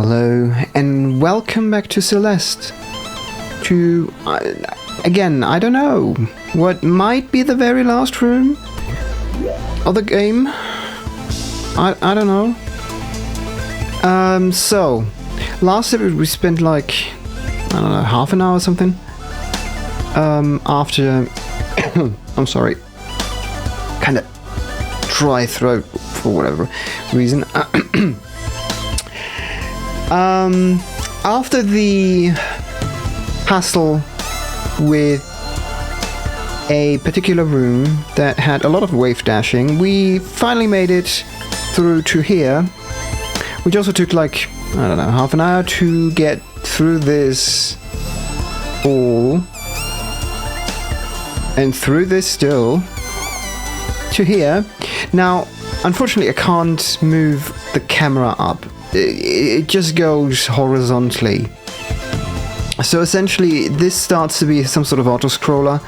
Hello, and welcome back to Celeste. Again, I don't know, what might be the very last room of the game? I don't know. So, last episode we spent like, I don't know, half an hour or something. After, I'm sorry, kind of dry throat for whatever reason. After the hassle with a particular room that had a lot of wave dashing, we finally made it through to here, which also took like, I don't know, half an hour to get through this all, and through this still, to here. Now, unfortunately I can't move the camera up. It just goes horizontally. So essentially this starts to be some sort of auto-scroller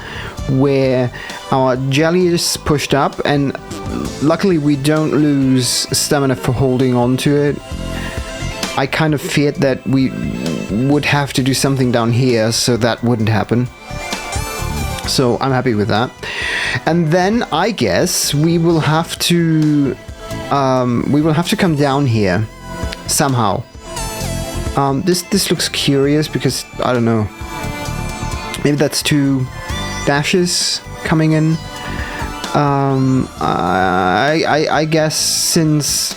where our jelly is pushed up, and luckily we don't lose stamina for holding on to it. I kind of feared that we would have to do something down here so that wouldn't happen. So I'm happy with that. And then I guess we will have to come down here somehow. This looks curious because I don't know. Maybe that's two dashes coming in. I guess since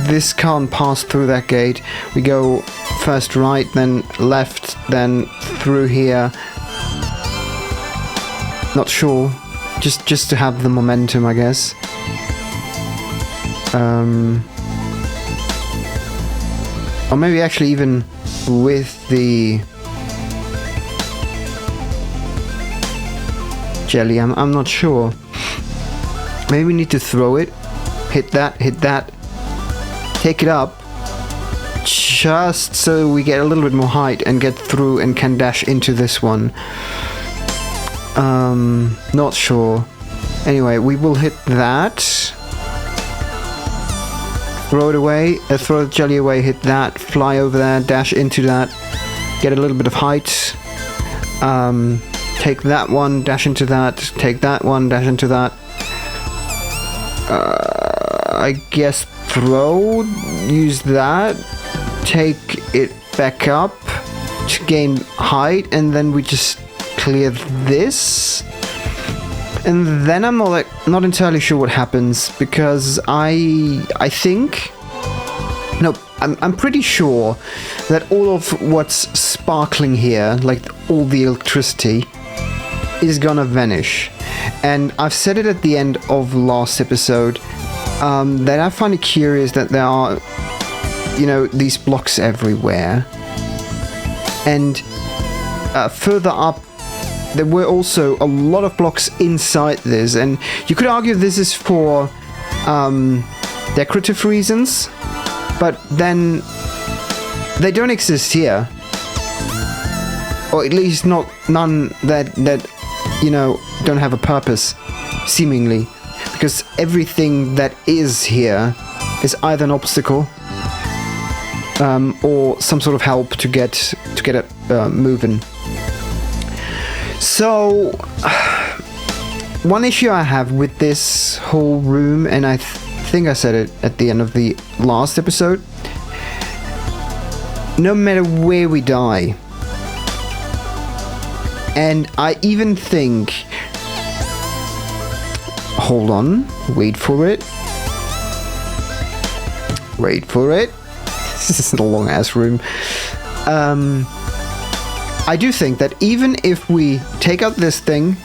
this can't pass through that gate, we go first right, then left, then through here. Not sure. Just to have the momentum, I guess. Or maybe actually even with the jelly, I'm not sure. Maybe we need to throw it, hit that, take it up, just so we get a little bit more height and get through and can dash into this one. Not sure. Anyway, we will hit that. Throw it away, throw the jelly away, hit that, fly over there, dash into that, get a little bit of height, take that one, dash into that, take that one, dash into that, I guess throw, use that, take it back up to gain height, and then we just clear this. And then I'm not entirely sure what happens, because I'm pretty sure that all of what's sparkling here, like all the electricity, is gonna vanish. And I've said it at the end of last episode, that I find it curious that there are, these blocks everywhere. And further up, there were also a lot of blocks inside this, and you could argue this is for decorative reasons, but then they don't exist here, or at least none that don't have a purpose, seemingly, because everything that is here is either an obstacle or some sort of help to get it moving. So, one issue I have with this whole room, and I think I said it at the end of the last episode, no matter where we die, and I even think, hold on, wait for it, this is a long ass room. I do think that even if we take out this thing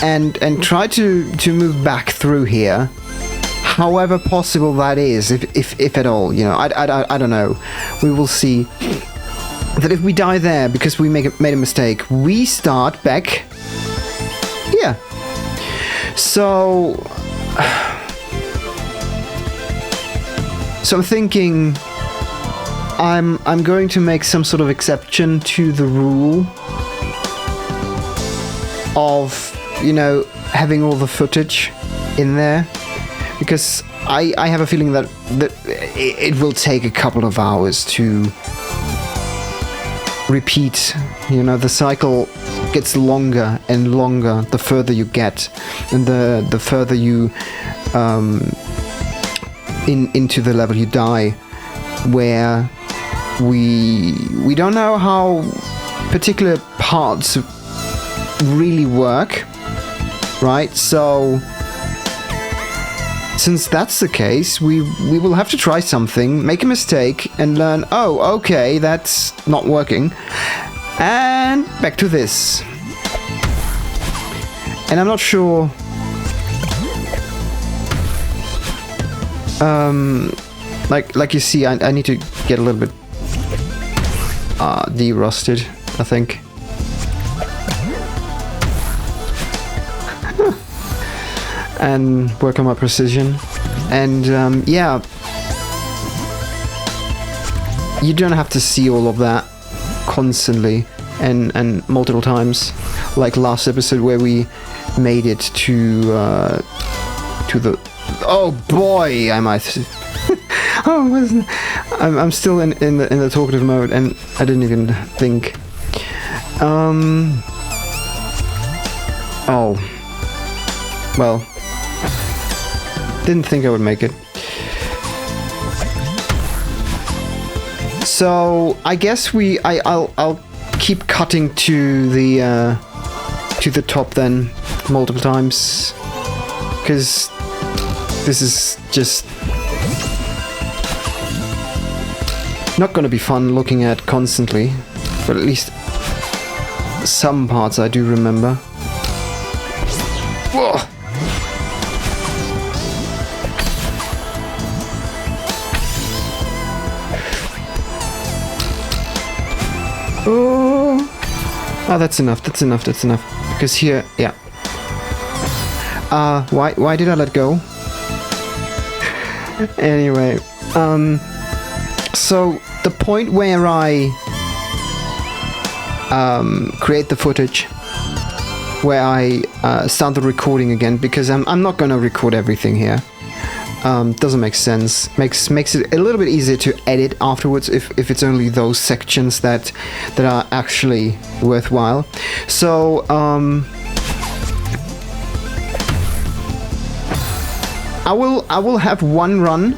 and try to move back through here, however possible that is, if at all, I don't know, we will see that if we die there because we made a mistake, we start back here. So I'm thinking I'm going to make some sort of exception to the rule of, having all the footage in there, because I have a feeling that it will take a couple of hours to repeat. You know, the cycle gets longer and longer the further you get, and the further you into the level you die, where we don't know how particular parts really work, right? So since that's the case, we will have to try something, make a mistake, and learn, oh, okay, that's not working, and back to this. And I'm not sure like you see, I need to get a little bit de-rusted, I think. And work on my precision. And yeah, you don't have to see all of that constantly and multiple times, like last episode where we made it to the... Oh boy, I might... oh, I'm still in the talkative mode, and I didn't even think. Oh. Well. Didn't think I would make it. So I guess I'll keep cutting to the top then multiple times, because this is just not going to be fun looking at constantly, but at least some parts I do remember. Whoa. Oh, that's enough. Because here, yeah. Why did I let go? Anyway, so the point where I create the footage, where I start the recording again, because I'm not gonna record everything here. Doesn't make sense. Makes it a little bit easier to edit afterwards if it's only those sections that are actually worthwhile. So I will have one run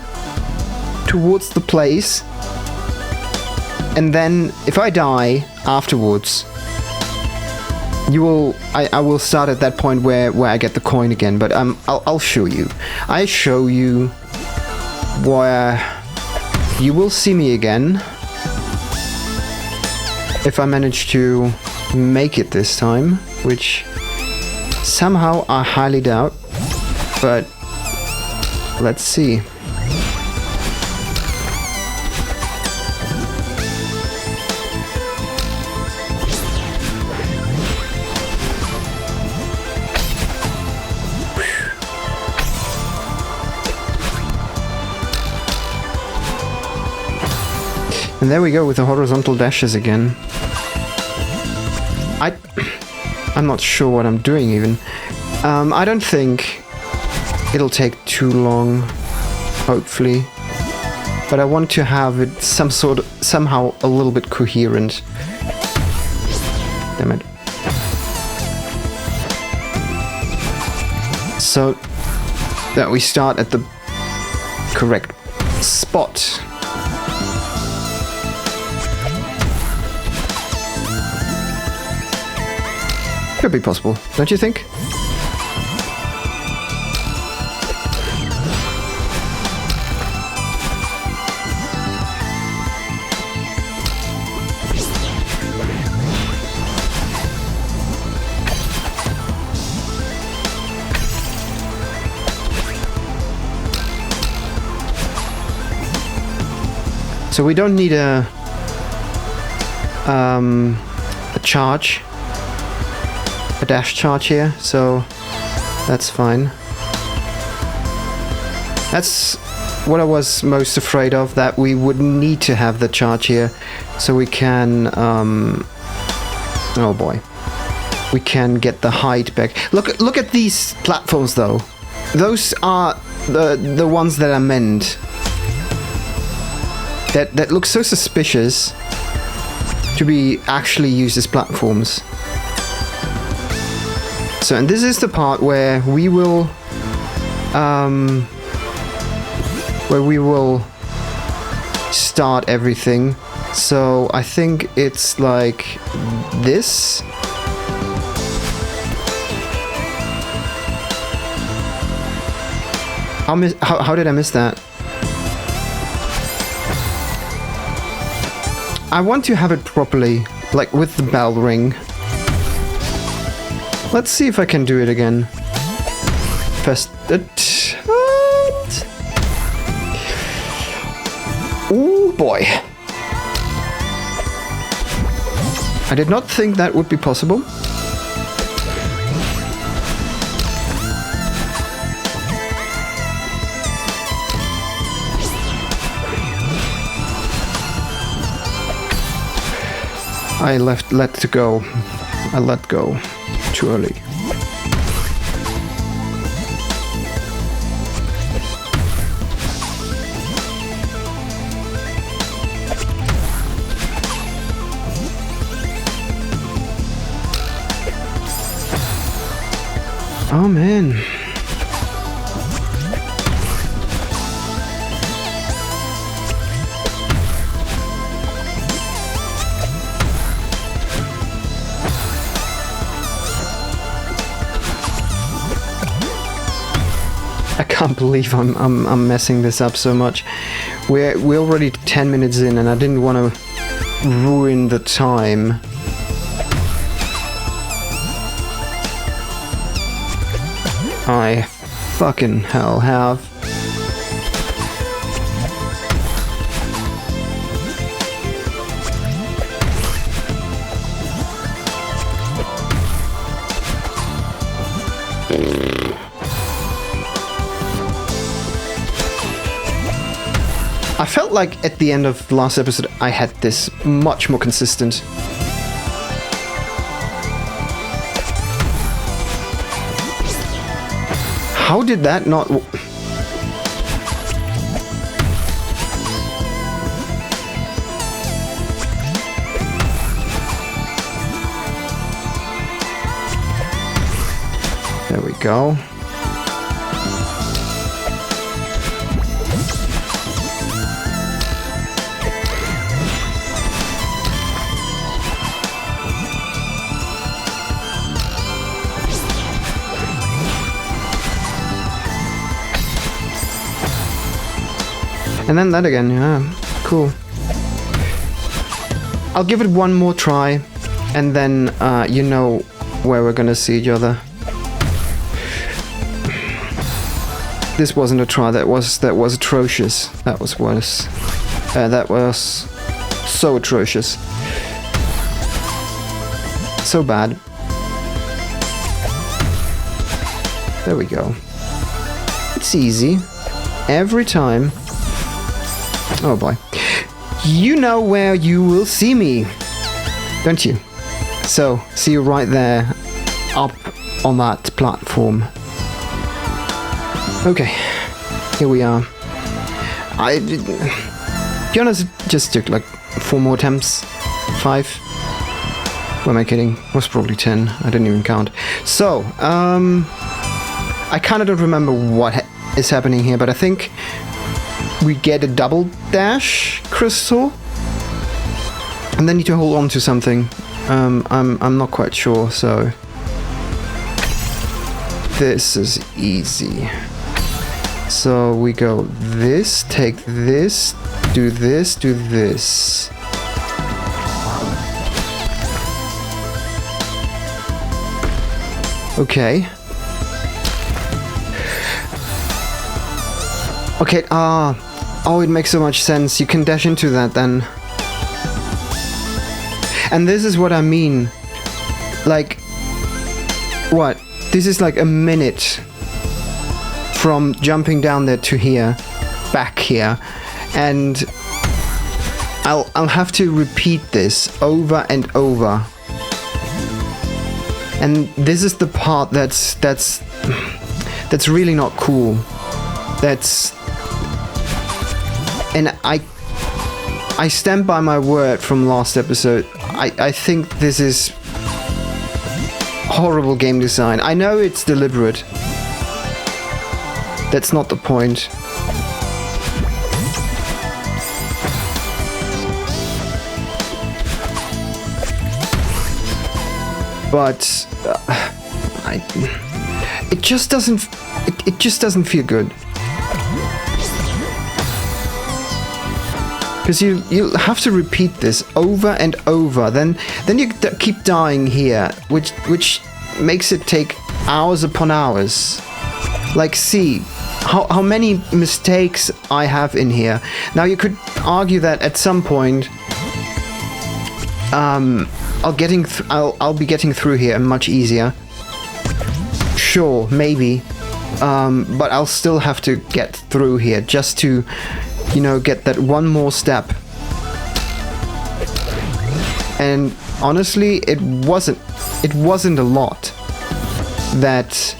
towards the place, and then if I die afterwards, I will start at that point where I get the coin again. But I'll show you. I show you where you will see me again if I manage to make it this time, which somehow I highly doubt. But let's see. And there we go with the horizontal dashes again. I'm not sure what I'm doing even. I don't think it'll take too long, hopefully. But I want to have it somehow a little bit coherent. Damn it. So that we start at the correct spot. Could be possible, don't you think? So we don't need a charge. A dash charge here, so that's fine. That's what I was most afraid of, that we would need to have the charge here, so we can, oh boy, we can get the height back. Look at these platforms though. Those are the ones that I meant. That look so suspicious to be actually used as platforms. So, and this is the part where we will start everything. So I think it's like this. How did I miss that? I want to have it properly, like with the bell ring. Let's see if I can do it again. First, oh boy. I did not think that would be possible. I let go. I let go too early. Oh man. I can't believe I'm messing this up so much. We're already 10 minutes in and I didn't want to ruin the time. I fucking hell have. I felt like at the end of the last episode I had this much more consistent. How did that not... There we go. And then that again, yeah, cool. I'll give it one more try, and then you know where we're gonna see each other. This wasn't a try. That was atrocious. That was worse. That was so atrocious. So bad. There we go. It's easy. Every time. Oh boy. You know where you will see me, don't you? So, see you right there, up on that platform. Okay, here we are. To be honest, it just took like 4 more attempts. 5. Who am I kidding? It was probably 10. I didn't even count. So, I kind of don't remember what is happening here, but I think we get a double dash crystal, and then need to hold on to something. I'm not quite sure. So this is easy. So we go this, take this, do this, do this. Okay. Okay, oh, it makes so much sense. You can dash into that then. And this is what I mean. Like, what? This is like a minute from jumping down there to here, back here, and I'll have to repeat this over and over. And this is the part that's really not cool. That's... And I stand by my word from last episode. I think this is horrible game design. I know it's deliberate. That's not the point. But it just doesn't. It just doesn't feel good. Because you have to repeat this over and over. Then you keep dying here, which makes it take hours upon hours. Like, see how many mistakes I have in here. Now you could argue that at some point, I'll be getting through here much easier. Sure, maybe, but I'll still have to get through here just to, you know, get that one more step. And honestly, it wasn't a lot that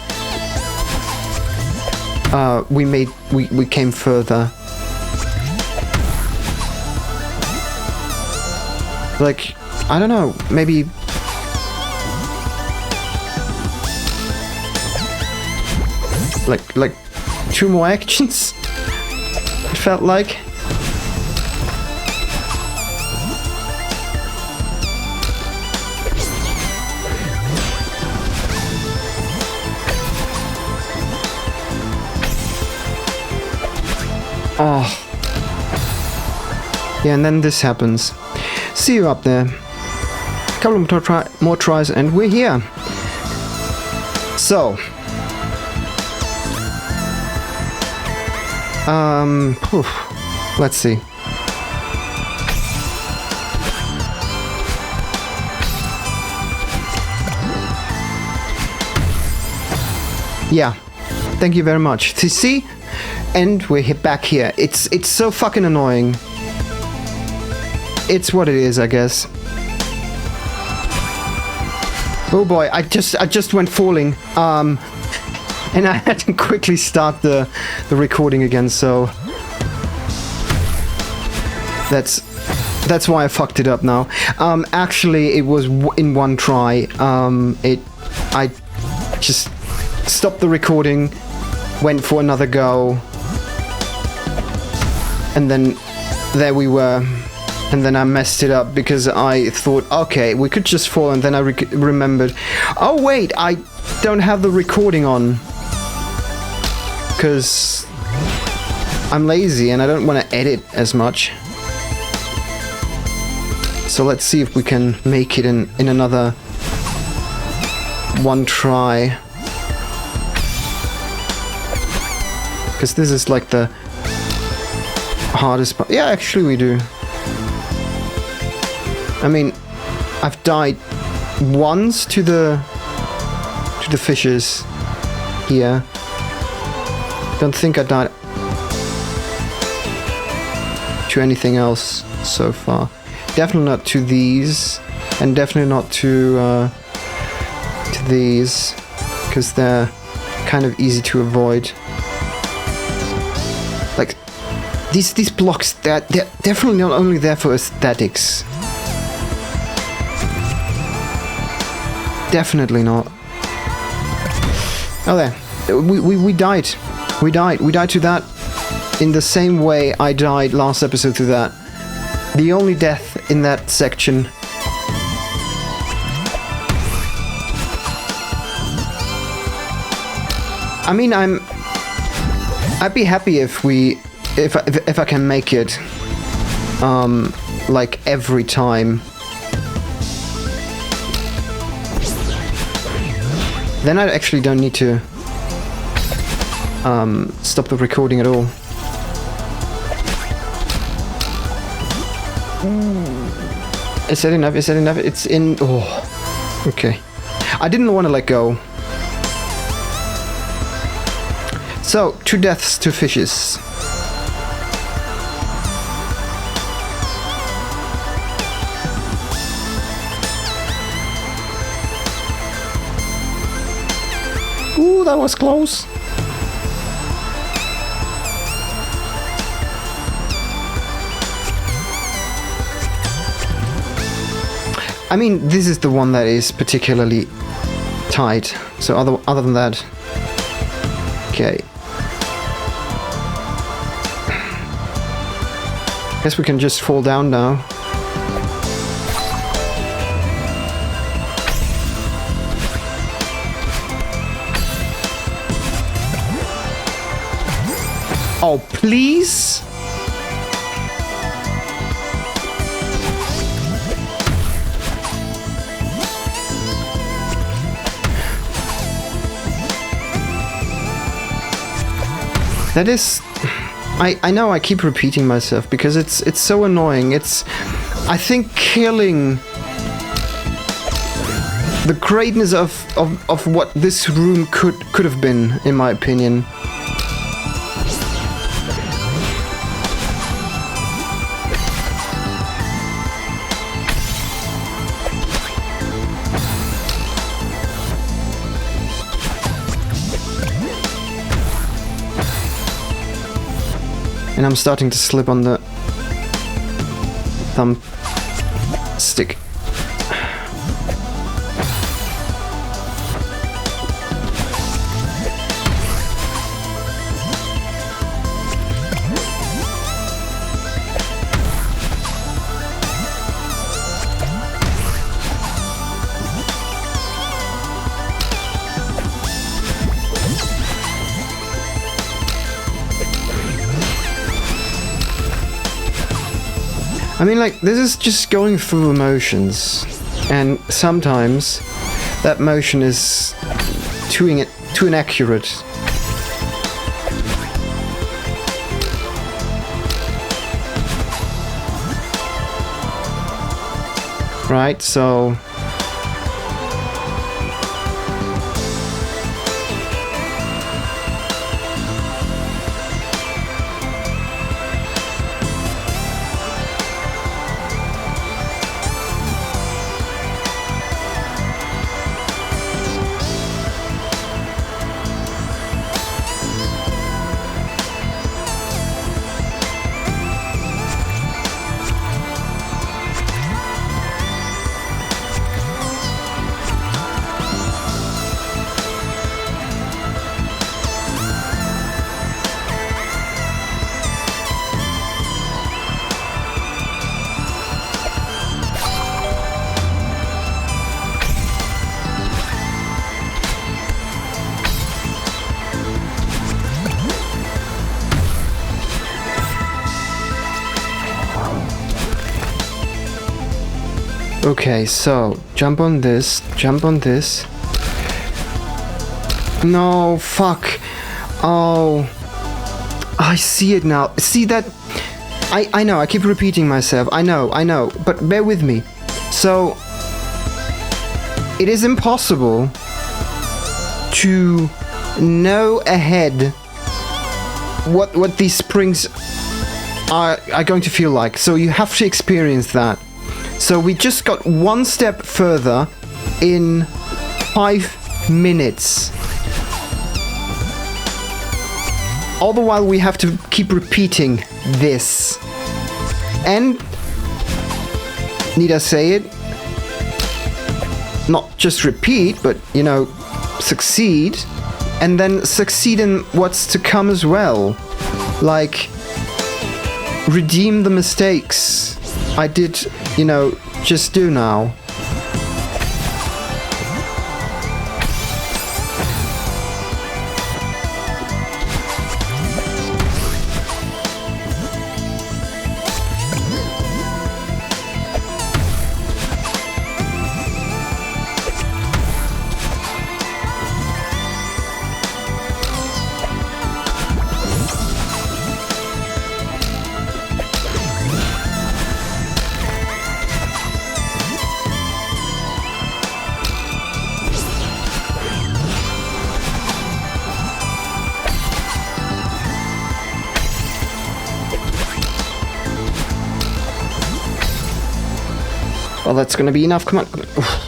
we came further. Like, I don't know, maybe like 2 more actions, it felt like. Oh. Yeah, and then this happens. See you up there. Couple more tries and we're here. So, let's see. Yeah, thank you very much. See, and we're back here. It's so fucking annoying. It's what it is, I guess. Oh boy, I just went falling, and I had to quickly start the recording again. So that's why I fucked it up now. Actually, it was in one try. I just stopped the recording, went for another go, and then there we were. And then I messed it up because I thought, okay, we could just fall, and then I remembered, oh wait, I don't have the recording on. Because I'm lazy and I don't want to edit as much. So let's see if we can make it in another one try. Because this is like the hardest part. Yeah, actually we do. I mean, I've died once to the fishes here. Don't think I died to anything else so far. Definitely not to these, and definitely not to these, because they're kind of easy to avoid. Like these blocks, they're definitely not only there for aesthetics. Definitely not. Oh, there. We died. We died to that in the same way I died last episode to that. The only death in that section. I mean, I'd be happy if I can make it like every time. Then I actually don't need to stop the recording at all. Is that enough? Is that enough? It's in... Oh, okay. I didn't want to let go. So, 2 deaths to fishes. Ooh, that was close. I mean, this is the one that is particularly tight. So other than that, okay. Guess we can just fall down now. Oh, please? That is... I know I keep repeating myself because it's so annoying. It's... I think killing the greatness of what this room could have been, in my opinion. And I'm starting to slip on the thumb stick. I mean, like, this is just going through emotions, and sometimes that motion is too inaccurate. Right, so... Okay, so, jump on this, jump on this. No, fuck. Oh. I see it now. See that? I know, I keep repeating myself. I know, but bear with me. So, it is impossible to know ahead what these springs are going to feel like. So you have to experience that. So we just got one step further in 5 minutes. All the while we have to keep repeating this. And, need I say it? Not just repeat, but, you know, succeed. And then succeed in what's to come as well. Like, redeem the mistakes I did, you know, just do now. Well, that's gonna be enough. Come on. Oof.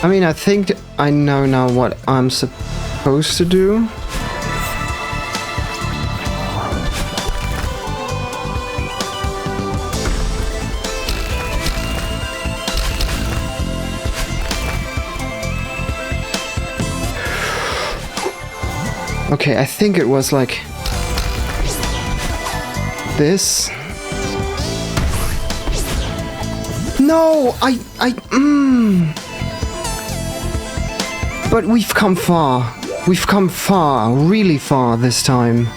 I mean, I think I know now what I'm supposed to do. Okay, I think it was like this. No, But we've come far. We've come far, really far this time.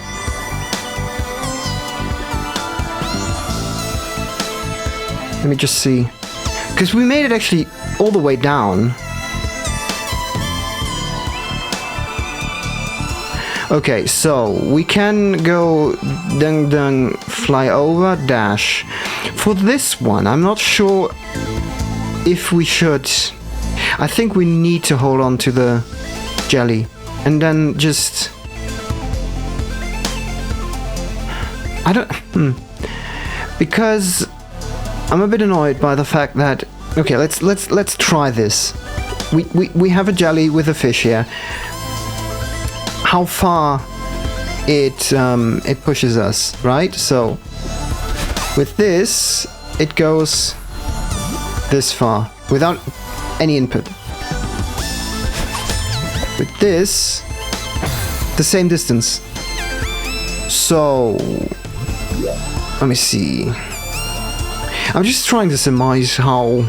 Let me just see. Because we made it actually all the way down. Okay, so we can go dung dung, fly over, dash. For this one, I'm not sure if we should. I think we need to hold on to the jelly and then just. I don't. Because I'm a bit annoyed by the fact that. Okay, let's try this. We have a jelly with a fish here. How far it pushes us, right? So with this, it goes this far without any input. With this, the same distance. So let me see. I'm just trying to surmise how.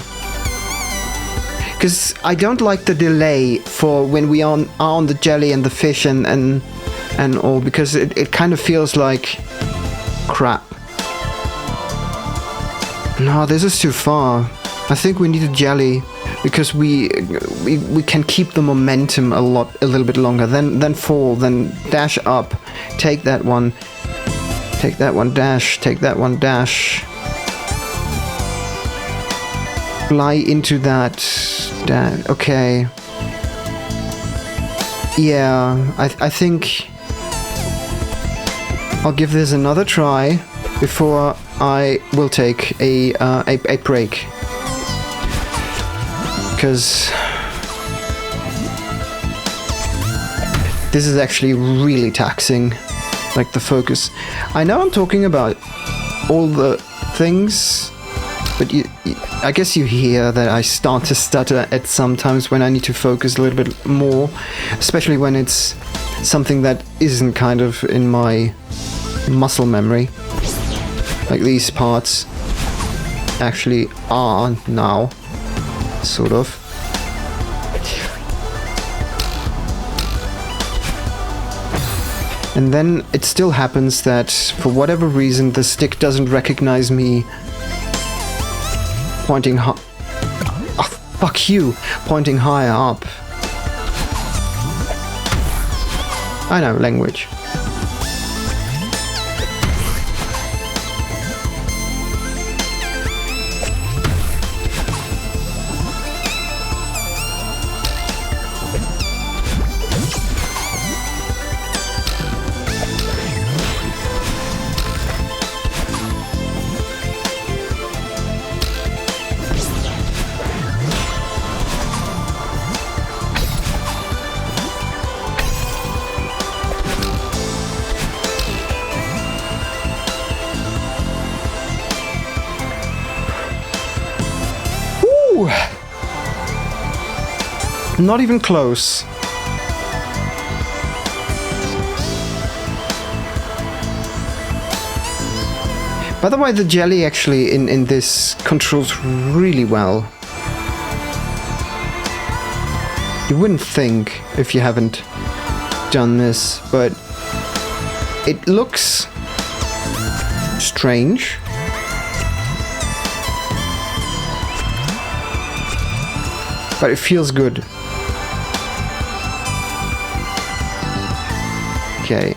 Because I don't like the delay for when we are on the jelly and the fish and all, because it kind of feels like crap. No, this is too far. I think we need a jelly because we can keep the momentum a little bit longer. Then fall, then dash up, take that one, dash, take that one, dash. Fly into that. Okay. Yeah, I think I'll give this another try before I will take a break. Because this is actually really taxing, like the focus. I know I'm talking about all the things, but I guess you hear that I start to stutter at sometimes when I need to focus a little bit more, especially when it's something that isn't kind of in my muscle memory, like these parts actually are now, sort of. And then it still happens that for whatever reason the stick doesn't recognize me pointing fuck you, pointing higher up. I know, language. Not even close. By the way, the jelly actually in this controls really well. You wouldn't think if you haven't done this, but it looks strange. But it feels good. Okay.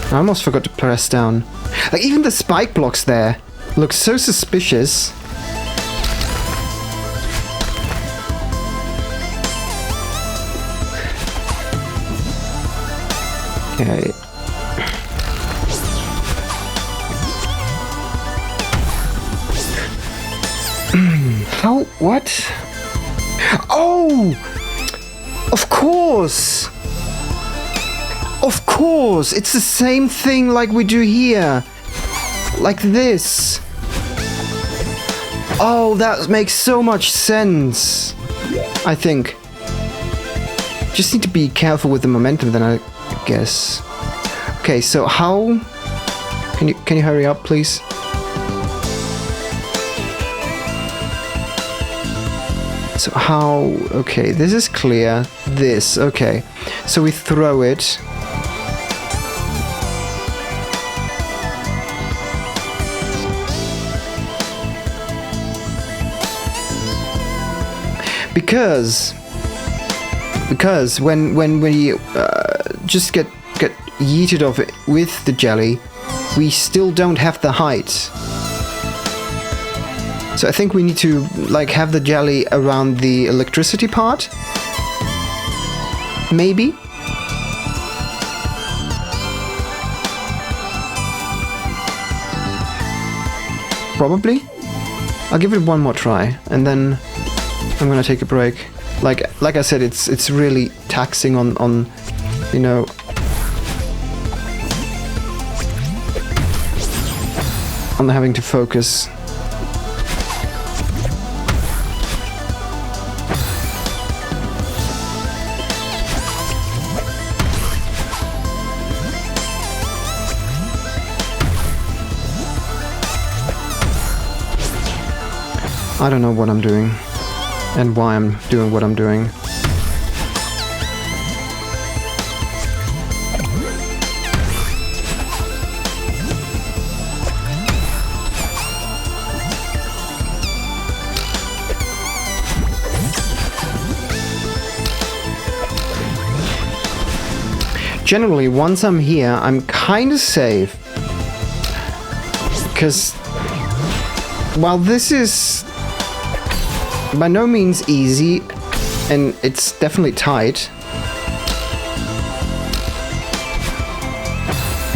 I almost forgot to press down. Like, even the spike blocks there look so suspicious. Okay. How? What? Oh! Of course! Of course! It's the same thing like we do here. Like this. Oh, that makes so much sense. I think. Just need to be careful with the momentum then, I guess. Okay, so how... Can you hurry up, please? So how... Okay, this is clear. This, okay. So we throw it. Because when we just get yeeted off it with the jelly, we still don't have the height. So I think we need to like have the jelly around the electricity part. Maybe. Probably. I'll give it one more try, and then I'm gonna take a break. Like I said, it's really taxing on you know, on having to focus. I don't know what I'm doing. And why I'm doing what I'm doing. Generally, once I'm here, I'm kind of safe. Because while this is by no means easy, and it's definitely tight.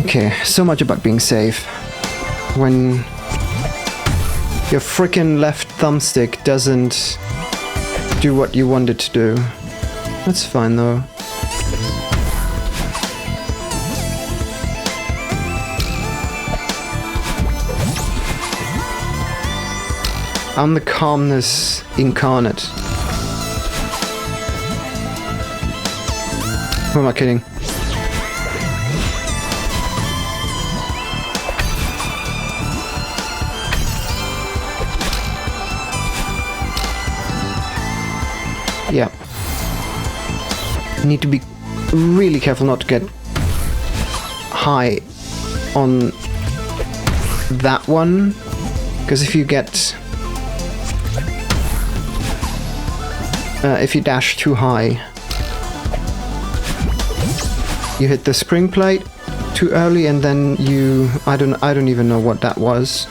Okay, so much about being safe. When your frickin' left thumbstick doesn't do what you want it to do. That's fine though. I'm the calmness incarnate. Who am I kidding? Yeah. Need to be really careful not to get high on that one, because if you get if you dash too high, you hit the spring plate too early, and then you I don't even know what that was.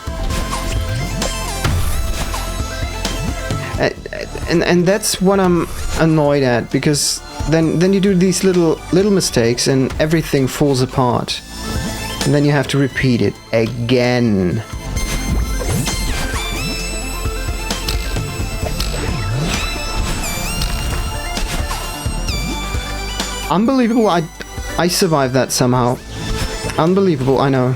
And that's what I'm annoyed at, because then you do these little mistakes and everything falls apart, and then you have to repeat it again. Unbelievable, I survived that somehow. Unbelievable, I know.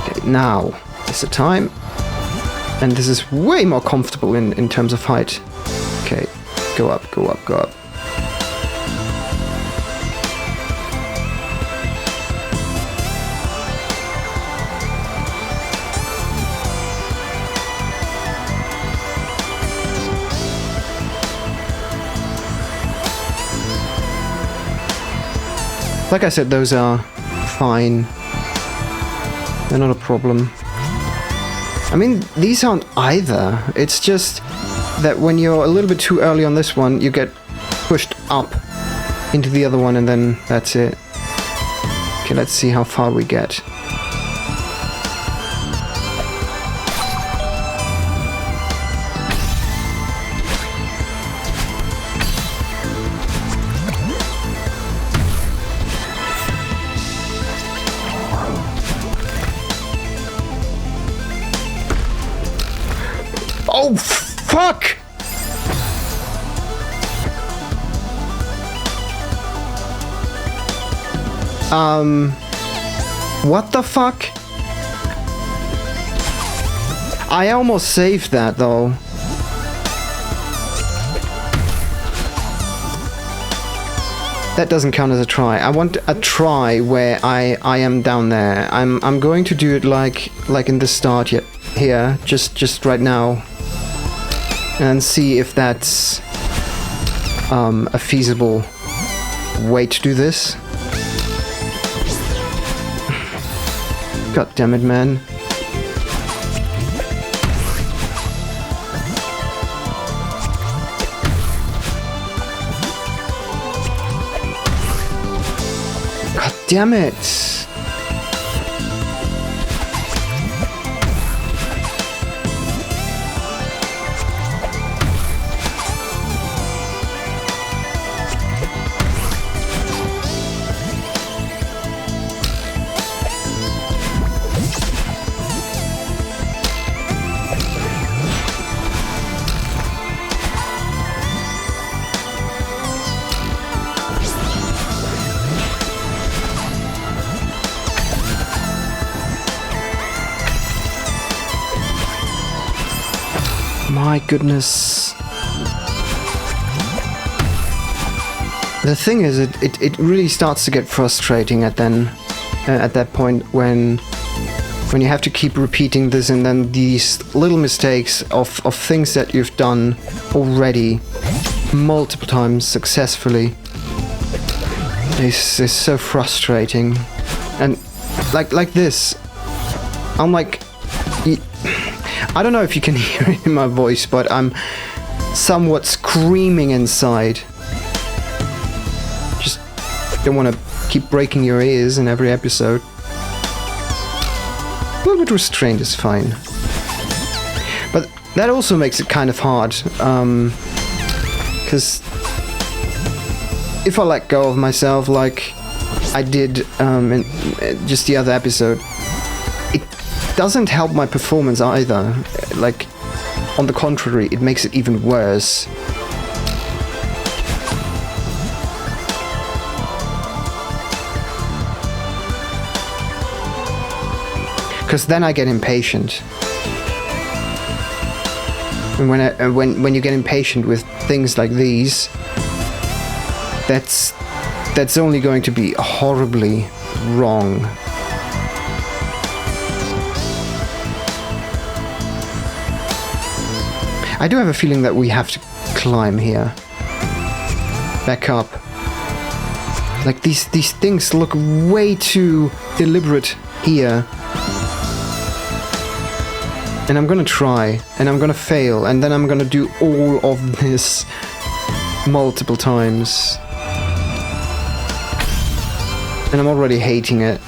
Okay, now is the time. And this is way more comfortable in terms of height. Okay, go up, go up, go up. Like I said, those are fine. They're not a problem. I mean, these aren't either. It's just that when you're a little bit too early on this one, you get pushed up into the other one, and then that's it. Okay, let's see how far we get. fuck? What the fuck? I almost saved that though. That doesn't count as a try. I want a try where I am down there. I'm going to do it like in the start here, just right now, and see if that's a feasible way to do this. God damn it, man. God damn it. My goodness. The thing is, it really starts to get frustrating at that point when you have to keep repeating this, and then these little mistakes of things that you've done already multiple times successfully is so frustrating. And like this, I'm like, I don't know if you can hear it in my voice, but I'm somewhat screaming inside. Just don't want to keep breaking your ears in every episode. A little bit restrained is fine. But that also makes it kind of hard, because if I let go of myself like I did in just the other episode, doesn't help my performance either. Like, on the contrary, it makes it even worse. Because then I get impatient. And when you get impatient with things like these, that's only going to be horribly wrong. I do have a feeling that we have to climb here. Back up. Like, these things look way too deliberate here. And I'm gonna try, and I'm gonna fail, and then I'm gonna do all of this multiple times. And I'm already hating it.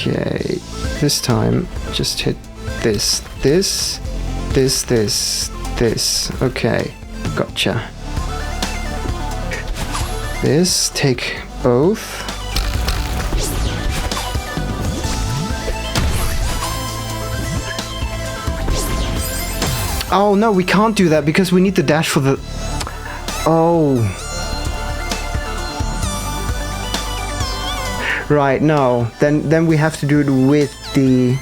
Okay, this time just hit this. Okay, gotcha. This, take both. Oh no, we can't do that because we need the dash for the... Oh. Right, no. Then we have to do it with the...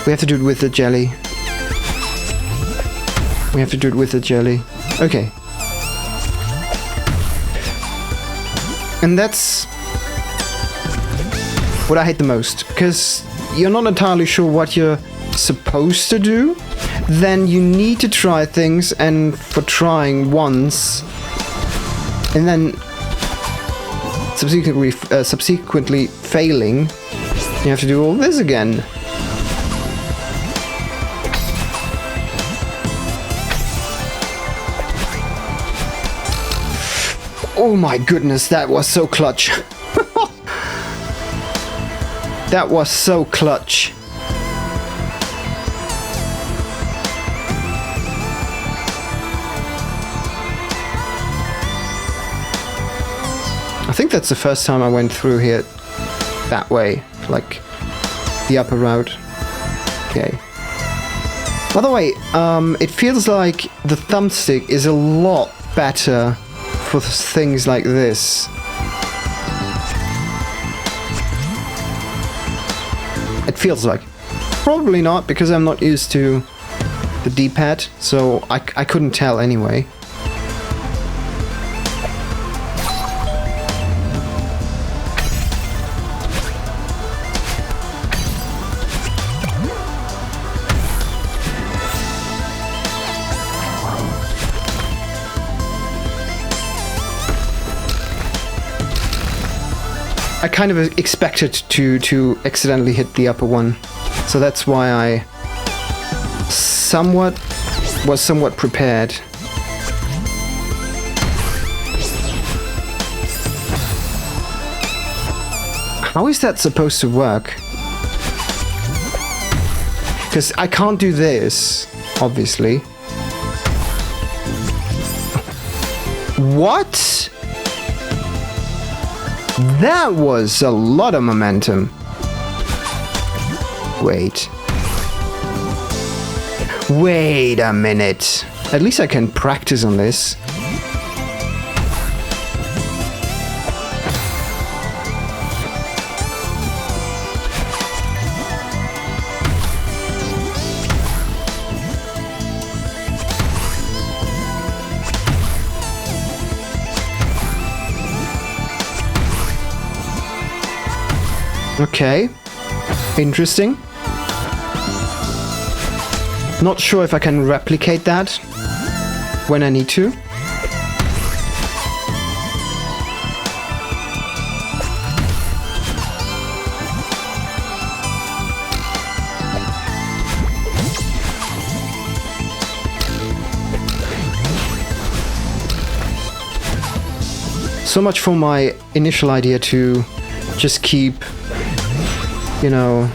We have to do it with the jelly. We have to do it with the jelly. Okay. And that's what I hate the most, because you're not entirely sure what you're supposed to do. Then you need to try things, and for trying once, and then subsequently failing, you have to do all this again. Oh my goodness, that was so clutch. That was so clutch. I think that's the first time I went through here that way, like the upper route. Okay. By the way, it feels like the thumbstick is a lot better for things like this. It feels like. Probably not, because I'm not used to the D-pad, so I couldn't tell anyway. I kind of expected to accidentally hit the upper one, so that's why I was somewhat prepared. How is that supposed to work? Because I can't do this, obviously. What? That was a lot of momentum. Wait a minute. At least I can practice on this. Okay, interesting. Not sure if I can replicate that when I need to. So much for my initial idea to just keep, you know,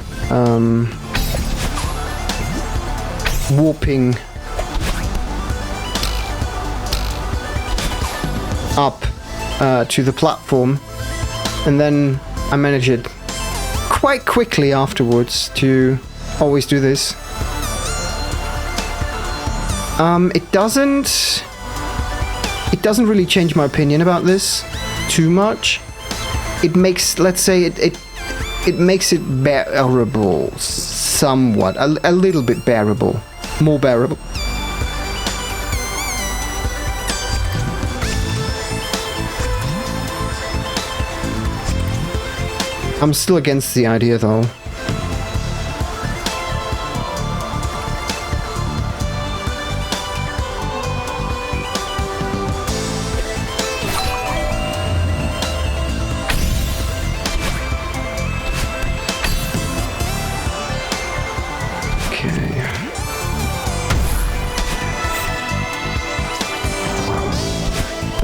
warping up to the platform, and then I manage it quite quickly afterwards to always do this. It doesn't really change my opinion about this too much. It makes, let's say, it makes it bearable somewhat, a little bit bearable, more bearable. I'm still against the idea though.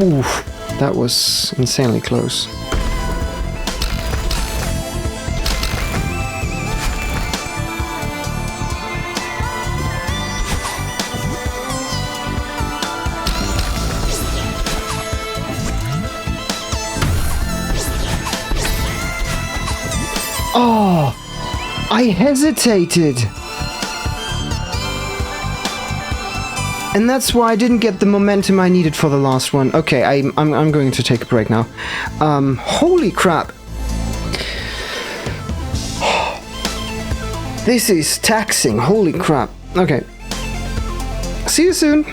Oof, that was insanely close. Oh, I hesitated. And that's why I didn't get the momentum I needed for the last one. Okay, I'm going to take a break now. Holy crap. This is taxing. Holy crap. Okay. See you soon.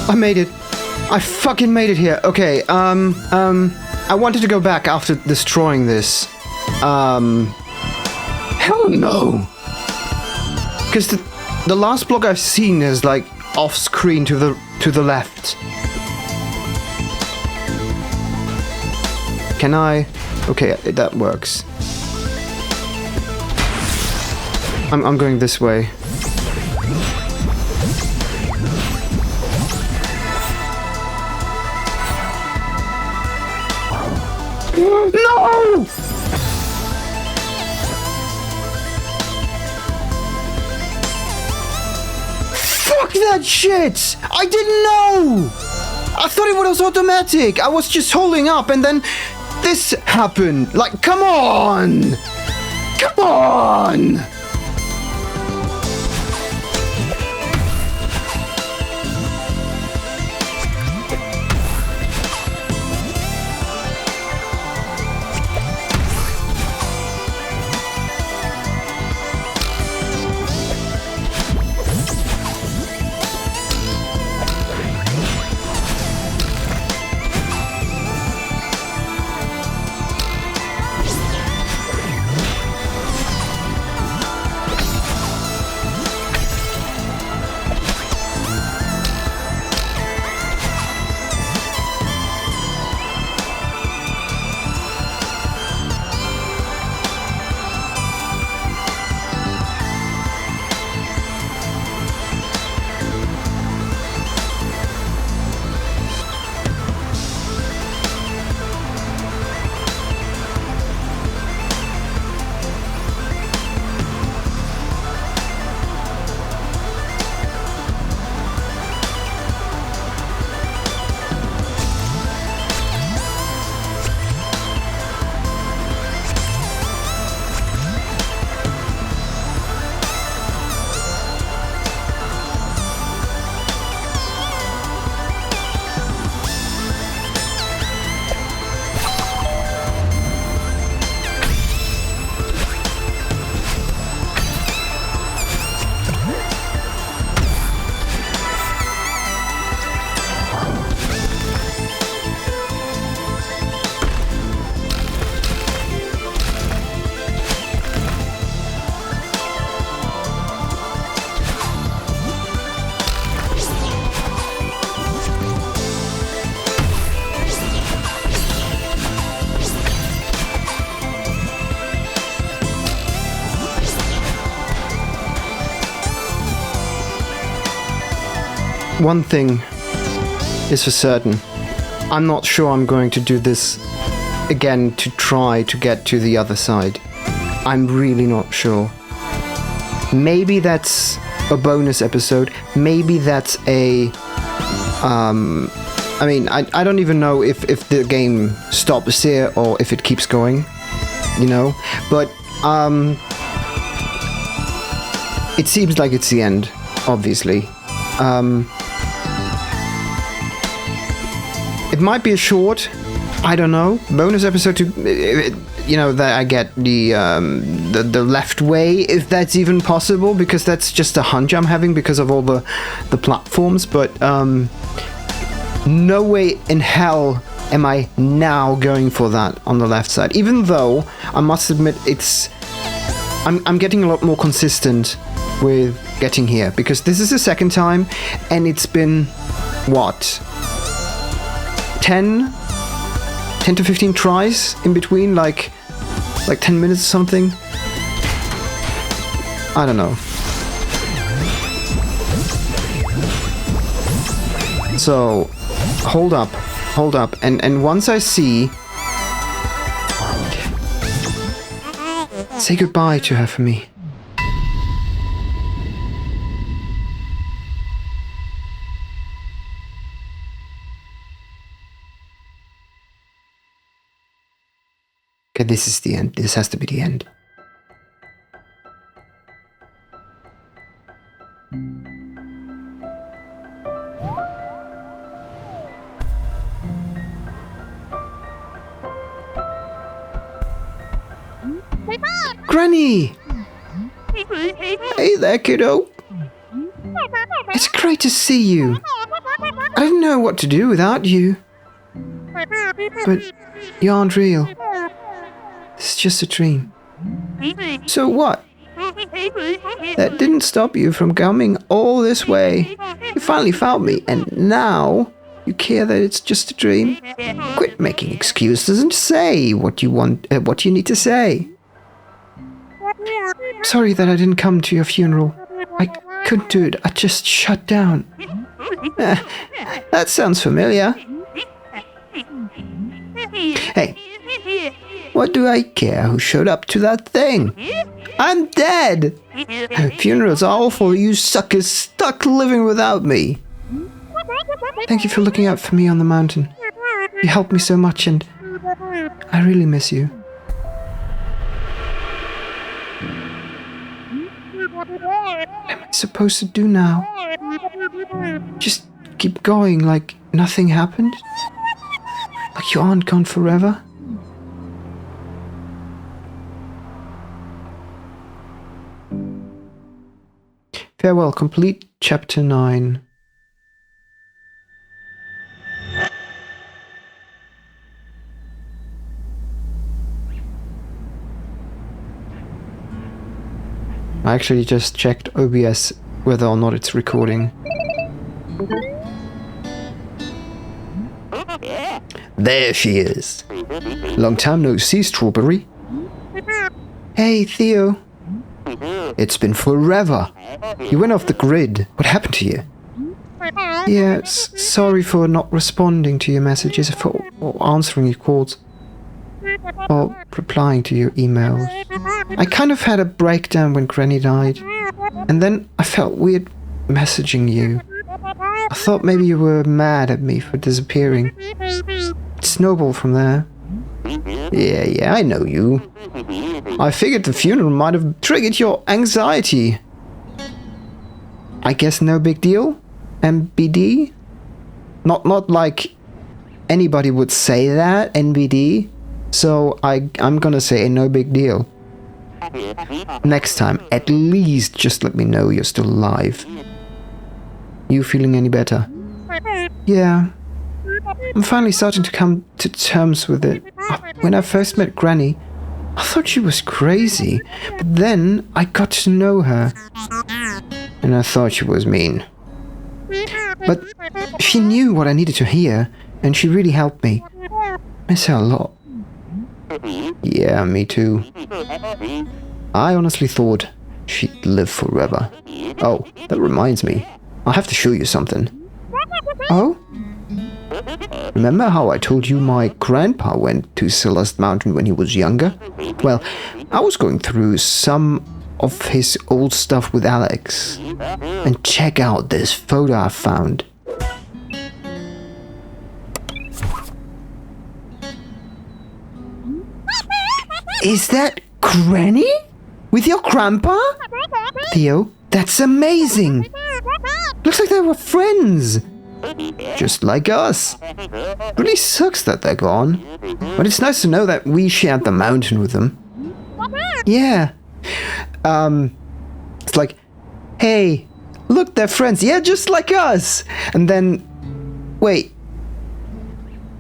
I made it. I fucking made it here. Okay, I wanted to go back after destroying this. Hell no. Because the last block I've seen is like off screen to the left. Can I? Okay, that works. I'm going this way. No! Fuck that shit! I didn't know! I thought it was automatic. I was just holding up and then this happened. Like, come on! Come on! One thing is for certain. I'm not sure I'm going to do this again to try to get to the other side. I'm really not sure. Maybe that's a bonus episode. Maybe that's a... I mean, I don't even know if the game stops here or if it keeps going. You know? But, it seems like it's the end, obviously. It might be a short, I don't know, bonus episode to, you know, that I get the left way, if that's even possible, because that's just a hunch I'm having because of all the platforms, but no way in hell am I now going for that on the left side, even though I must admit I'm getting a lot more consistent with getting here, because this is the second time, and it's been, what, 10 to 15 tries in between, like 10 minutes or something. I don't know. So, hold up, and once I see... Say goodbye to her for me. Okay, this is the end. This has to be the end. Granny! Hey there, kiddo. It's great to see you. I didn't know what to do without you. But you aren't real. It's just a dream. So what? That didn't stop you from coming all this way. You finally found me, and now you care that it's just a dream? Quit making excuses and say what you want, what you need to say. Sorry that I didn't come to your funeral. I couldn't do it. I just shut down. That sounds familiar. Hey, what do I care who showed up to that thing? I'm dead! Funerals are awful, you suckers stuck living without me. Thank you for looking out for me on the mountain. You helped me so much and I really miss you. What am I supposed to do now? Just keep going like nothing happened? Like you aren't gone forever? Farewell, complete chapter 9. I actually just checked OBS whether or not it's recording. There she is. Long time no see, Strawberry. Hey, Theo. It's been forever. You went off the grid. What happened to you? Yeah, sorry for not responding to your messages, or answering your calls, or replying to your emails. I kind of had a breakdown when Granny died, and then I felt weird messaging you. I thought maybe you were mad at me for disappearing. It snowballed from there. Yeah, I know you. I figured the funeral might have triggered your anxiety. I guess no big deal? MBD? Not like anybody would say that, NBD. So I'm gonna say no big deal. Next time, at least just let me know you're still alive. You feeling any better? Yeah. I'm finally starting to come to terms with it. When I first met Granny, I thought she was crazy, but then I got to know her, and I thought she was mean. But she knew what I needed to hear, and she really helped me. Miss her a lot. Yeah, me too. I honestly thought she'd live forever. Oh, that reminds me. I'll have to show you something. Oh? Remember how I told you my grandpa went to Celeste Mountain when he was younger? Well, I was going through some of his old stuff with Alex. And check out this photo I found. Is that Granny? With your grandpa? Theo, that's amazing! Looks like they were friends! Just like us. Really sucks that they're gone. But it's nice to know that we shared the mountain with them. Yeah. It's like, hey, look, they're friends. Yeah, just like us. And then, wait.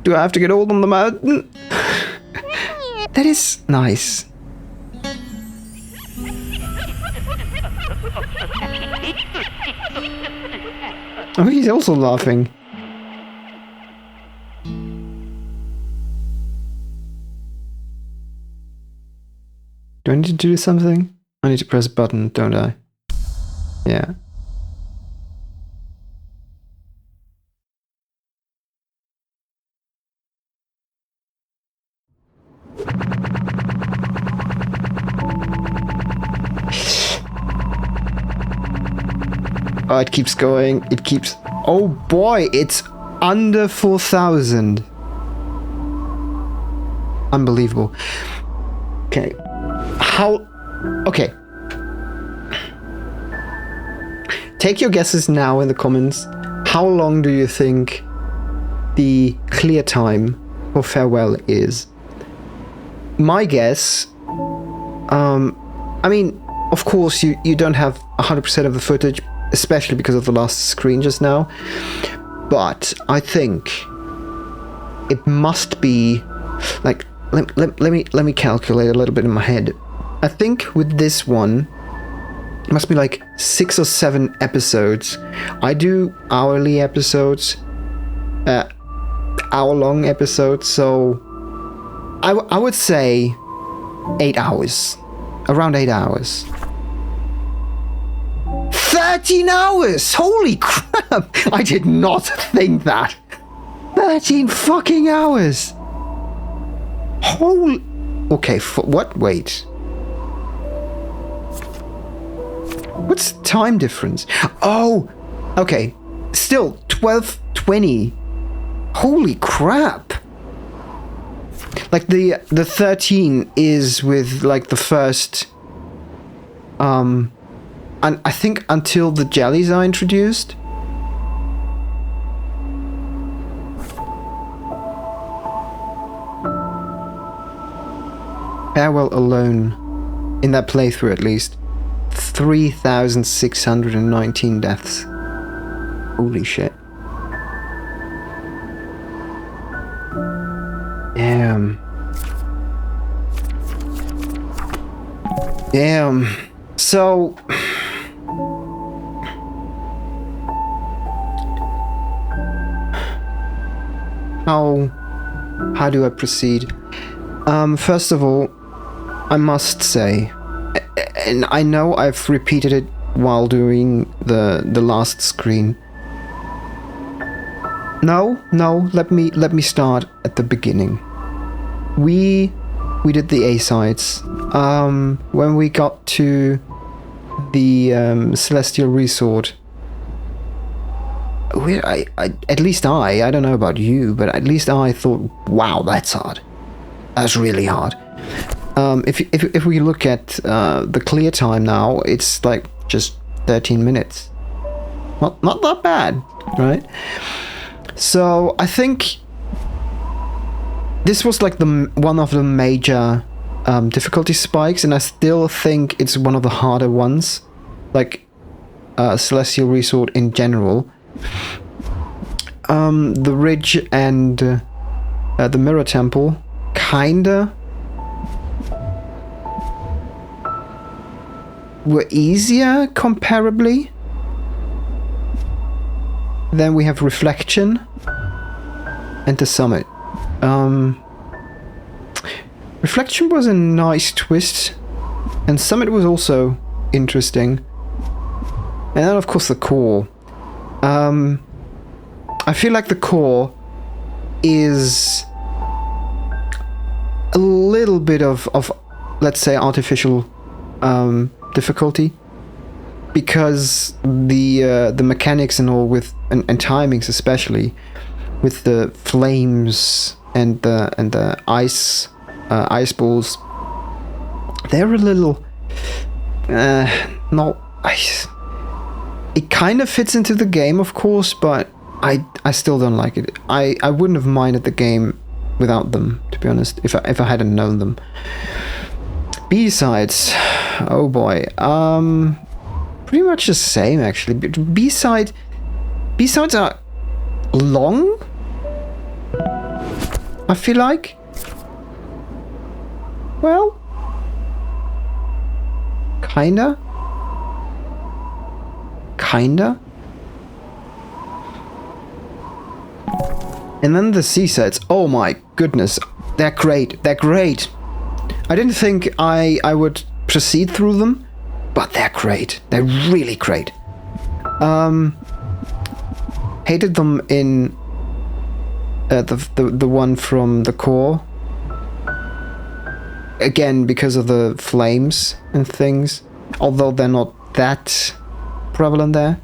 Do I have to get old on the mountain? That is nice. Oh, he's also laughing. Do I need to do something? I need to press a button, don't I? Yeah. Oh, it keeps going. It keeps... Oh boy, it's under 4,000. Unbelievable. Okay. How... Okay. Take your guesses now in the comments. How long do you think the clear time for farewell is? My guess... I mean, of course, you don't have 100% of the footage, especially because of the last screen just now. but I think it must be like, let me calculate a little bit in my head. I think with this one, it must be like 6 or 7 episodes. I do hourly episodes, hour-long episodes, so I would say 8 hours. Around 8 hours. 13 hours! Holy crap! I did not think that. 13 fucking hours! Holy... Okay, what? Wait. What's the time difference? Oh! Okay. Still, 12:20. Holy crap! Like, the 13 is with, like, the first... And I think until the jellies are introduced. Farewell alone. In that playthrough, at least. 3,619 deaths. Holy shit. Damn. Damn. So... How do I proceed? First of all, I must say, and I know I've repeated it while doing the last screen. No, let me start at the beginning. We did the A-sides. When we got to the Celestial Resort, at least I don't know about you, but at least I thought, wow, that's hard. That's really hard. If we look at the clear time now, it's like just 13 minutes. Not that bad, right? So I think this was like one of the major difficulty spikes, and I still think it's one of the harder ones, like Celestial Resort in general. The Ridge and the Mirror Temple, kinda were easier comparably. Then we have Reflection and the Summit. Reflection was a nice twist, and Summit was also interesting. And then of course the core. I feel like the core is a little bit of let's say artificial difficulty, because the mechanics and all with and timings, especially with the flames and the ice balls, they're a little not ice. It kind of fits into the game, of course, but I still don't like it. I wouldn't have minded the game without them, to be honest, if I hadn't known them. B-sides, oh boy, pretty much the same actually. B-sides are long, I feel like. Well, kinda. And then the C-sides, oh my goodness, they're great. I didn't think I would proceed through them, but they're great. They're really great. Hated them in the one from the core. Again, because of the flames and things, although they're not that prevalent there.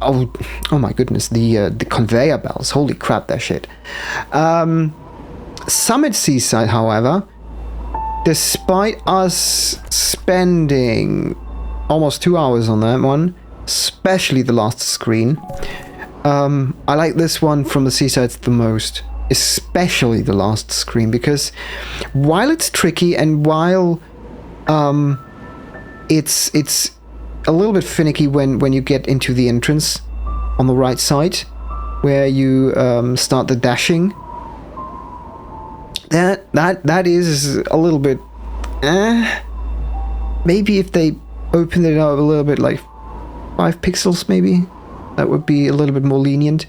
Oh my goodness, the conveyor belts, holy crap, that shit. Summit Seaside, however, despite us spending almost 2 hours on that one, especially the last screen, I like this one from the Seasides the most, especially the last screen, because while it's tricky and while it's a little bit finicky when you get into the entrance on the right side, where you start the dashing. That is a little bit. Maybe if they opened it up a little bit, like 5 pixels, maybe that would be a little bit more lenient.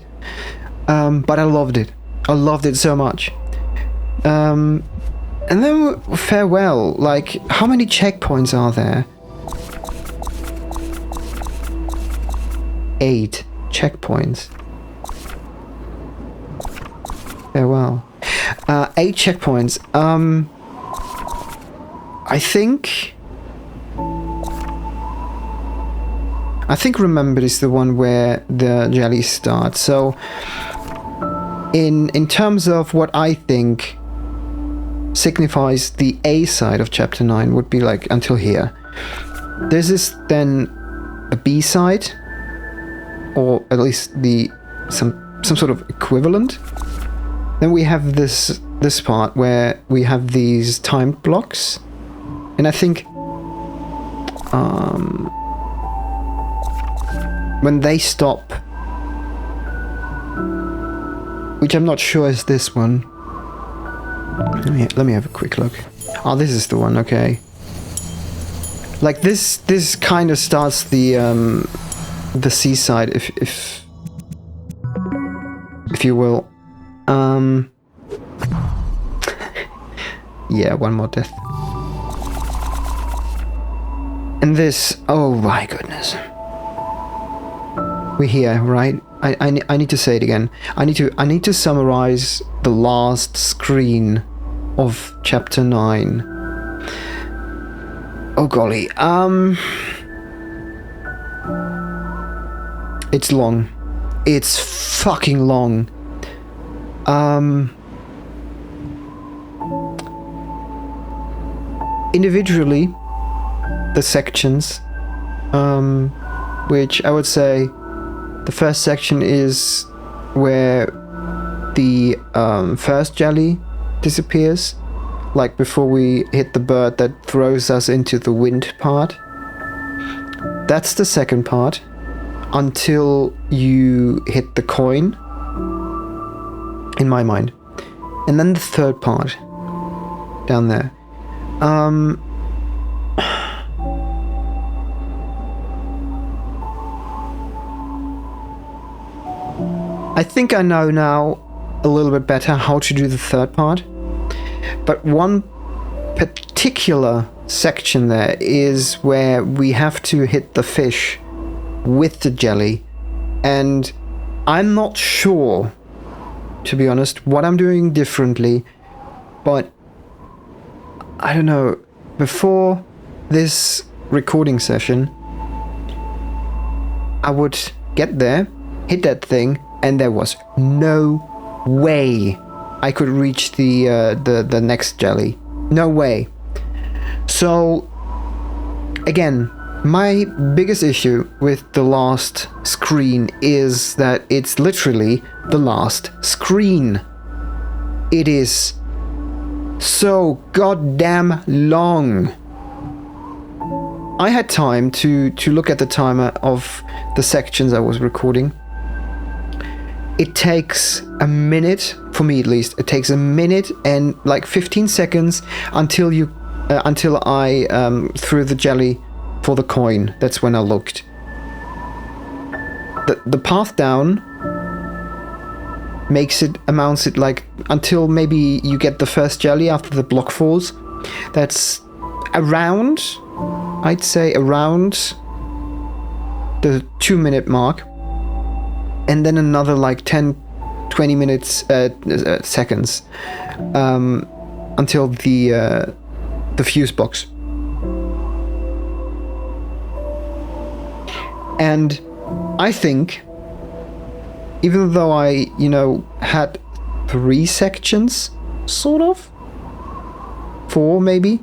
But I loved it. I loved it so much. And then farewell. Like, how many checkpoints are there? 8 checkpoints. Farewell. 8 checkpoints. I think Remembered is the one where the jelly starts. So in terms of what I think signifies the A side of chapter 9 would be like until here. This is then a B side, or at least some sort of equivalent. Then we have this part where we have these timed blocks, and I think when they stop, which I'm not sure is this one. Let me have a quick look. Oh, this is the one. Okay. Like this kind of starts the seaside, if you will. Yeah, one more death. And this, oh my goodness. We're here, right? I need to say it again. I need to summarize the last screen of chapter 9. Oh golly. It's long. It's fucking long. Individually, the sections, which I would say the first section is where the first jelly disappears, like before we hit the bird that throws us into the wind part. That's the second part, until you hit the coin, in my mind. And then the third part, down there. I think I know now a little bit better how to do the third part, but one particular section there is where we have to hit the fish with the jelly, and I'm not sure, to be honest, what I'm doing differently, but I don't know. Before this recording session, I would get there, hit that thing, and there was no way I could reach the next jelly. No way. So again, my biggest issue with the last screen is that it's literally the last screen. It is so goddamn long. I had time to look at the timer of the sections I was recording. It takes a minute, for me at least, it takes a minute and like 15 seconds until I threw the jelly for the coin. That's when I looked. The path down amounts it like until maybe you get the first jelly after the block falls. That's around, I'd say around the 2-minute mark. And then another like 10-20 minutes seconds until the fuse box. And I think, even though I had 3 sections, sort of 4 maybe.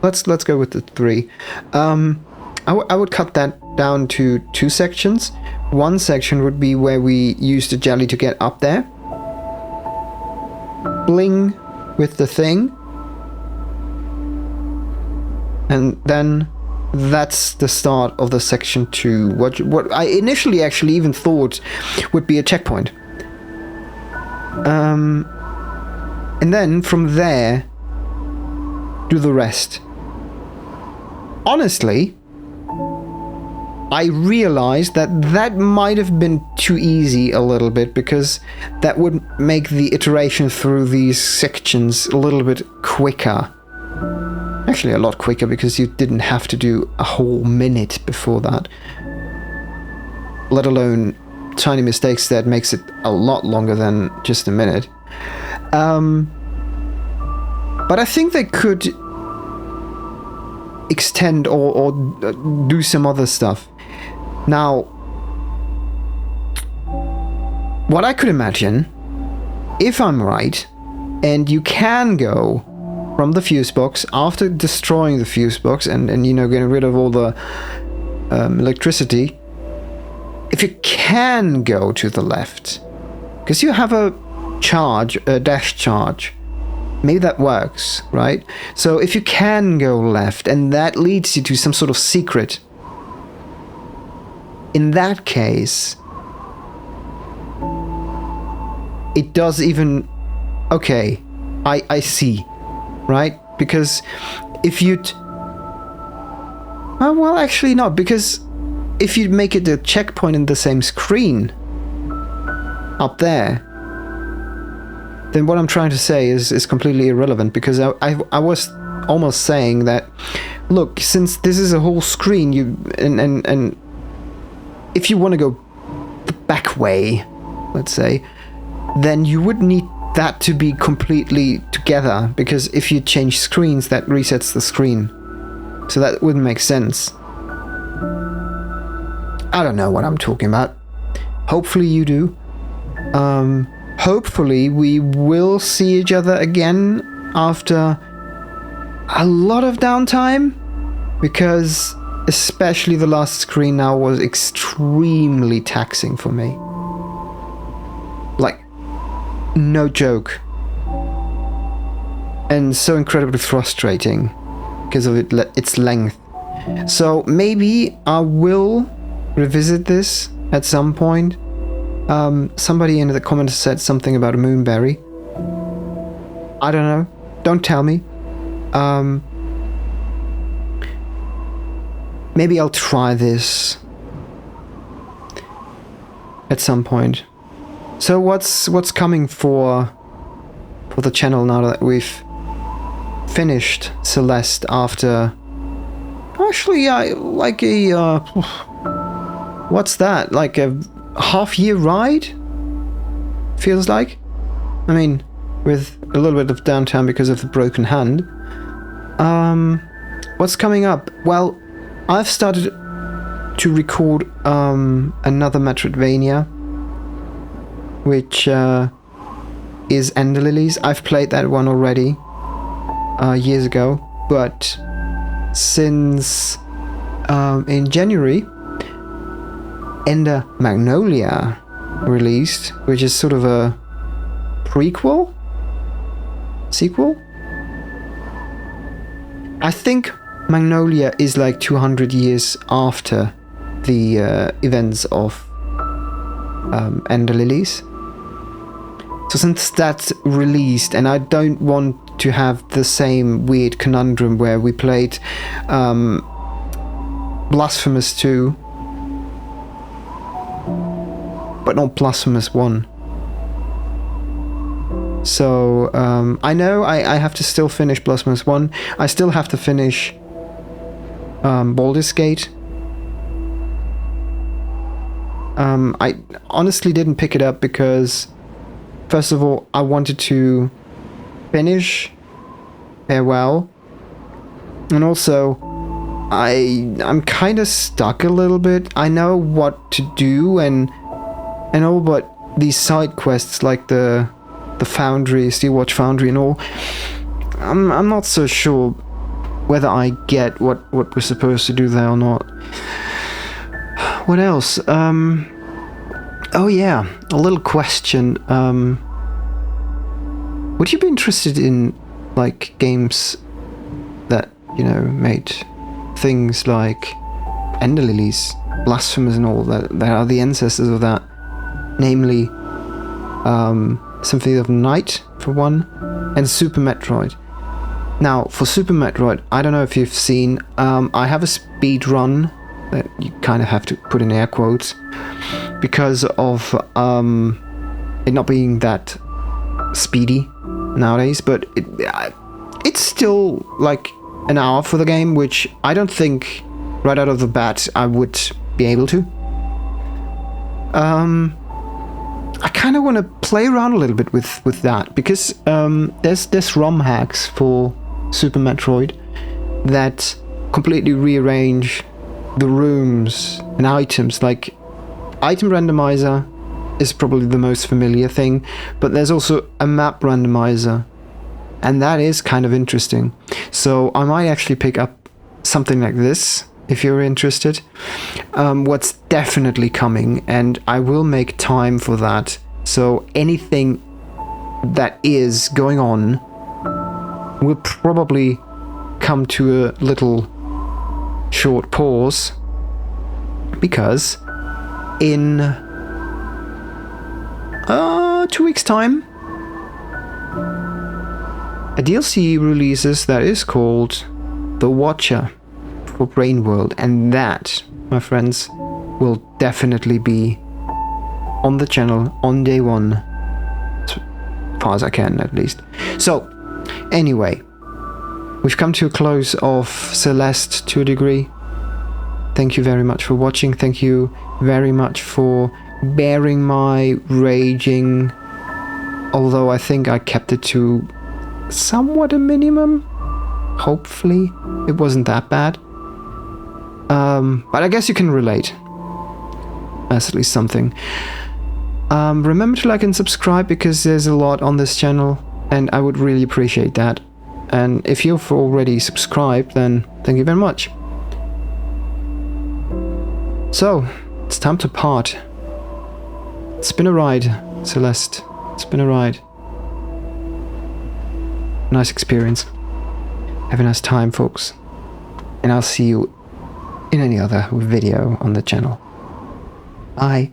Let's go with the 3. I would cut that down to 2 sections. One section would be where we use the jelly to get up there. Bling with the thing. And then that's the start of the section 2. What I initially actually even thought would be a checkpoint. And then from there, do the rest. Honestly, I realized that might have been too easy a little bit, because that would make the iteration through these sections a little bit quicker. Actually, a lot quicker, because you didn't have to do a whole minute before that. Let alone tiny mistakes that makes it a lot longer than just a minute. But I think they could extend or do some other stuff. Now, what I could imagine, if I'm right, and you can go from the fuse box after destroying the fuse box and you know, getting rid of all the electricity, if you can go to the left, because you have a dash charge, maybe that works, right? So if you can go left and that leads you to some sort of secret, in that case, it does even... Okay, I see, right? Because if you'd... well, actually not, because if you make it a checkpoint in the same screen up there, then what I'm trying to say is completely irrelevant, because I was almost saying that, look, since this is a whole screen, you and if you want to go the back way, let's say, then you would need that to be completely together, because if you change screens, that resets the screen. So that wouldn't make sense. I don't know what I'm talking about. Hopefully you do. Hopefully we will see each other again after a lot of downtime, because especially the last screen now was extremely taxing for me. Like, no joke. And so incredibly frustrating because of its length. So maybe I will revisit this at some point. Somebody in the comments said something about a moonberry. I don't know. Don't tell me. Maybe I'll try this at some point. So what's coming for the channel now that we've finished Celeste after... Actually, like a... what's that? Like a half-year ride? Feels like? I mean, with a little bit of downtime because of the broken hand. What's coming up? Well, I've started to record another Metroidvania, which is Ender Lilies. I've played that one already years ago, but since in January, Ender Magnolia released, which is sort of a sequel. I think Magnolia is like 200 years after the events of Ender Lilies. So since that's released, and I don't want to have the same weird conundrum where we played Blasphemous 2, but not Blasphemous 1. So I know I have to still finish Blasphemous 1. I still have to finish Baldur's Gate. I honestly didn't pick it up because, first of all, I wanted to finish Farewell, and also I'm kind of stuck a little bit. I know what to do and all, but these side quests like the Foundry, Steelwatch Foundry and all, I'm not so sure whether I get what we're supposed to do there or not. What else? Oh yeah, a little question. Would you be interested in like games that, you know, made things like ender lilies, blasphemous and all that. They are the ancestors of that. Namely, Symphony of the Night, for one, and Super Metroid. Now, for Super Metroid, I don't know if you've seen, I have a speed run that you kind of have to put in air quotes because of it not being that speedy nowadays, but it's still like an hour for the game, which I don't think right out of the bat I would be able to. I kind of want to play around a little bit with that, because there's ROM hacks for Super Metroid that completely rearrange the rooms and items. Like, item randomizer is probably the most familiar thing, but there's also a map randomizer, and that is kind of interesting. So I might actually pick up something like this if you're interested. What's definitely coming, and I will make time for that, so anything that is going on will probably come to a little short pause, because in 2 weeks time a DLC releases that is called The Watcher for Brain World, and that, my friends, will definitely be on the channel on day one, as far as I can at least. So anyway, we've come to a close of Celeste to a degree. Thank you very much for watching. Thank you very much for bearing my raging, although I think I kept it to somewhat a minimum. Hopefully it wasn't that bad. But I guess you can relate. That's at least something. Remember to like and subscribe, because there's a lot on this channel, and I would really appreciate that. And if you've already subscribed, then thank you very much. So, it's time to part. It's been a ride, Celeste. It's been a ride. Nice experience. Have a nice time, folks. And I'll see you in any other video on the channel. Bye.